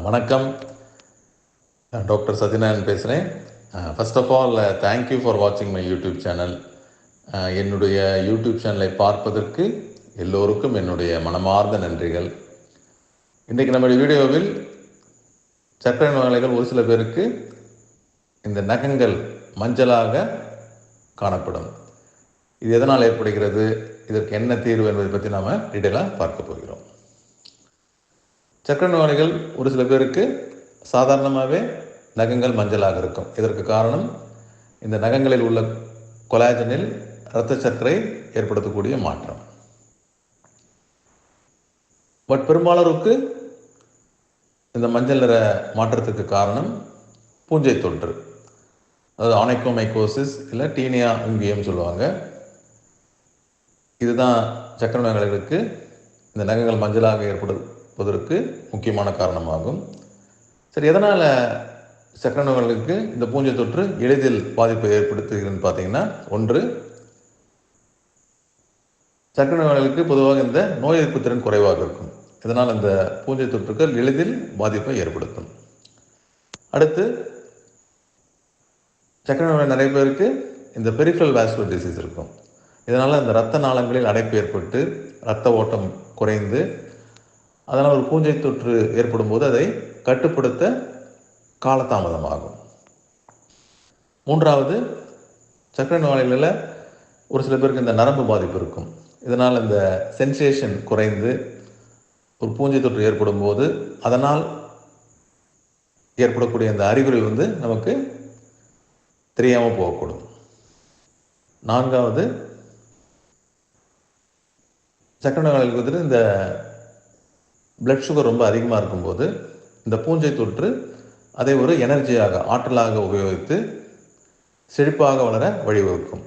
வணக்கம். டாக்டர் சத்யநாராயணன் பேசுகிறேன். First of all thank you for வாட்சிங் மை யூடியூப் சேனல். என்னுடைய யூடியூப் சேனலை பார்ப்பதற்கு எல்லோருக்கும் என்னுடைய மனமார்ந்த நன்றிகள். இன்றைக்கு நம்முடைய வீடியோவில் சர்க்கரை நோயாளிகள் ஒரு சில பேருக்கு இந்த நகங்கள் மஞ்சளாக காணப்படும். இது எதனால் ஏற்படுகிறது, இதற்கு என்ன தீர்வு என்பதை பற்றி நாம் டீட்டெயிலாக பார்க்க போகிறோம். சர்க்கரை நோயாளிகள் ஒரு சில பேருக்கு சாதாரணமாகவே நகங்கள் மஞ்சளாக இருக்கும். இதற்கு காரணம் இந்த நகங்களில் உள்ள கொலாஜனில் இரத்த சர்க்கரை ஏற்படுத்தக்கூடிய மாற்றம். பட் பெரும்பாலருக்கு இந்த மஞ்சள் நிற மாற்றத்துக்கு காரணம் பூஞ்சை தொற்று, அதாவது ஆனைக்கோமைகோசிஸ் இல்லை டீனியா உங்கியம் சொல்லுவாங்க. இதுதான் சர்க்கரை நோயாளிகளுக்கு இந்த நகங்கள் மஞ்சளாக ஏற்படுவதற்கு முக்கியமான காரணமாகும். சரி, எதனால் சர்க்கரை நோயாளிகளுக்கு இந்த பூஞ்சை தொற்று எளிதில் பாதிப்பை ஏற்படுத்துகிறதுன்னு பார்த்தீங்கன்னா, ஒன்று, சர்க்கரை நோயாளிகளுக்கு பொதுவாக இந்த நோய் எதிர்ப்பு திறன் குறைவாக இருக்கும். இதனால் இந்த பூஞ்சை தொற்றுகள் எளிதில் பாதிப்பை ஏற்படுத்தும். அடுத்து, சர்க்கரை நோய் நிறைய பேருக்கு இந்த பெரிஃபரல் வாஸ்குலர் டிசீஸ் இருக்கும். இதனால் இந்த இரத்த நாளங்களில் அடைப்பு ஏற்பட்டு இரத்த ஓட்டம் குறைந்து அதனால் ஒரு பூஞ்சை தொற்று ஏற்படும் போது அதை கட்டுப்படுத்த காலதாமதமாகும். மூன்றாவது, சர்க்கரை நோயாளிகளில் ஒரு சில பேருக்கு இந்த நரம்பு பாதிப்பு இருக்கும். இதனால் இந்த சென்சேஷன் குறைந்து ஒரு பூஞ்சை தொற்று ஏற்படும் போது அதனால் ஏற்படக்கூடிய அந்த அறிகுறிகள் நமக்கு தெரியாமல் போகக்கூடும். நான்காவது, சர்க்கரை நோயாளிகளுக்கு இந்த பிளட் சுகர் ரொம்ப அதிகமாக இருக்கும்போது இந்த பூஞ்சை தொற்று அதை ஒரு எனர்ஜியாக, ஆற்றலாக உபயோகித்து செழிப்பாக வளர வழிவகுக்கும்.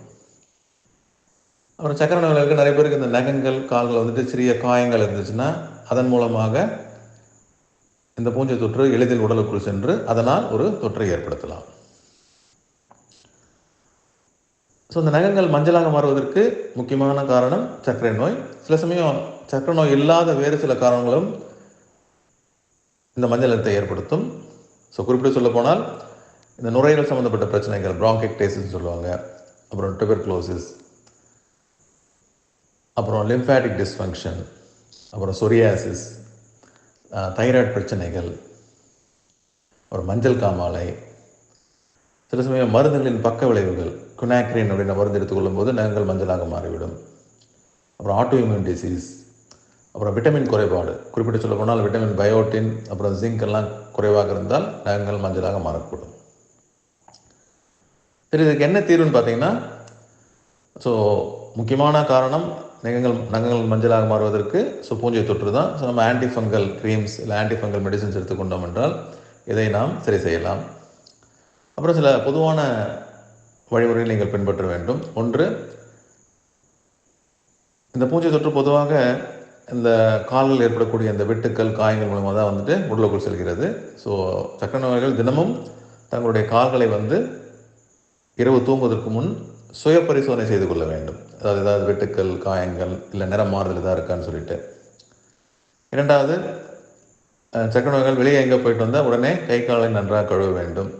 அப்புறம் சர்க்கரை நோயாளிகளுக்கு நிறைய பேருக்கு இந்த நகங்கள், கால்கள் சிறிய காயங்கள் இருந்துச்சுன்னா அதன் மூலமாக இந்த பூஞ்சை தொற்று எளிதில் உடலுக்குள் சென்று அதனால் ஒரு தொற்றை ஏற்படுத்தலாம். ஸோ இந்த நகங்கள் மஞ்சளாக மாறுவதற்கு முக்கியமான காரணம் சர்க்கரை நோய். சில சமயம் சர்க்கரை நோய் இல்லாத வேறு சில காரணங்களும் இந்த மஞ்சள் நிறத்தை ஏற்படுத்தும். ஸோ குறிப்பிட்டு சொல்ல போனால் இந்த நுரையீரல் சம்மந்தப்பட்ட பிரச்சனைகள், பிராங்கைடிஸ் சொல்லுவாங்க, அப்புறம் டியூபர்குலோசிஸ், அப்புறம் லிம்ஃபாட்டிக் டிஸ்ஃபங்க்ஷன், அப்புறம் சொரியாசிஸ், தைராய்டு பிரச்சனைகள், அப்புறம் மஞ்சள் காமாலை, சில சமயம் மருந்துகளின் பக்க விளைவுகள், குனாக்ரின் அப்படின்ற மருந்து எடுத்துக்கொள்ளும் போது நகங்கள் மஞ்சளாக மாறிவிடும். அப்புறம் ஆட்டோஇம்யூன் டிசீஸ், அப்புறம் விட்டமின் குறைபாடு, குறிப்பிட்டு சொல்ல போனால் விட்டமின் பயோட்டின், அப்புறம் ஜிங்க் எல்லாம் குறைவாக இருந்தால் நகங்கள் மஞ்சளாக மாறக்கூடும். சரி, இதுக்கு என்ன தீர்வுன்னு பார்த்தீங்கன்னா, ஸோ முக்கியமான காரணம் நகங்கள் மஞ்சளாக மாறுவதற்கு பூஞ்சை தொற்று தான். ஸோ நம்ம ஆன்டிஃபங்கல் க்ரீம்ஸ் இல்லை ஆன்டிஃபங்கல் மெடிசன்ஸ் எடுத்துக்கொண்டோம் என்றால் இதை நாம் சரி செய்யலாம். அப்புறம் சில பொதுவான வழிமுறைகள் நீங்கள் பின்பற்ற வேண்டும். ஒன்று, இந்த பூஞ்சை தொற்று பொதுவாக இந்த கால்கள் ஏற்படக்கூடிய இந்த வெட்டுக்கள், காயங்கள் மூலமாக தான் உடலுக்குள் செல்கிறது. ஸோ சர்க்கரை நோயாளிகள் தினமும் தங்களுடைய கால்களை இரவு தூங்குவதற்கு முன் சுய பரிசோதனை செய்து கொள்ள வேண்டும். அதாவது ஏதாவது வெட்டுக்கள், காயங்கள் இல்லை நிறம் மாறுதல் தான் இருக்கான்னு சொல்லிட்டு. இரண்டாவது, சர்க்கரை நோயாளிகள் வெளியே எங்கே போயிட்டு வந்தால் உடனே கை காலை நன்றாக கழுவ வேண்டும்.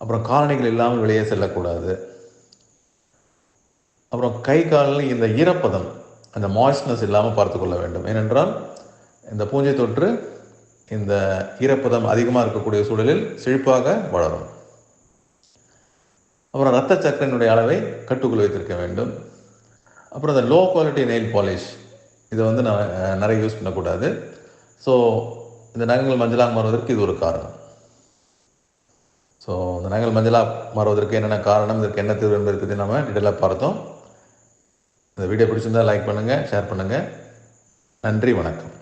அப்புறம் காலணிகள் இல்லாமல் வெளியே செல்லக்கூடாது. அப்புறம் கை காலில் இந்த ஈரப்பதம், அந்த மாய்ஸ்ட்னஸ் இல்லாமல் பார்த்து கொள்ள வேண்டும். ஏனென்றால் இந்த பூஞ்சை தொற்று இந்த ஈரப்பதம் அதிகமாக இருக்கக்கூடிய சூழலில் செழிப்பாக வளரும். அப்புறம் இரத்த சர்க்கரையினுடைய அளவை கட்டுக்குள் வைத்திருக்க வேண்டும். அப்புறம் இந்த லோ குவாலிட்டி நெயில் பாலிஷ், இதை நான் நிறைய யூஸ் பண்ணக்கூடாது. ஸோ இந்த நகங்கள் மஞ்சளாக மாறுவதற்கு இது ஒரு காரணம். ஸோ இந்த நகங்கள் மஞ்சளாக மாறுவதற்கு என்னென்ன காரணம், இதற்கு என்ன தீர்வு என்பதை பற்றி நம்ம டீட்டெயிலாக பார்த்தோம். இந்த வீடியோ பிடிச்சிருந்தால் லைக் பண்ணுங்கள், ஷேர் பண்ணுங்கள். நன்றி, வணக்கம்.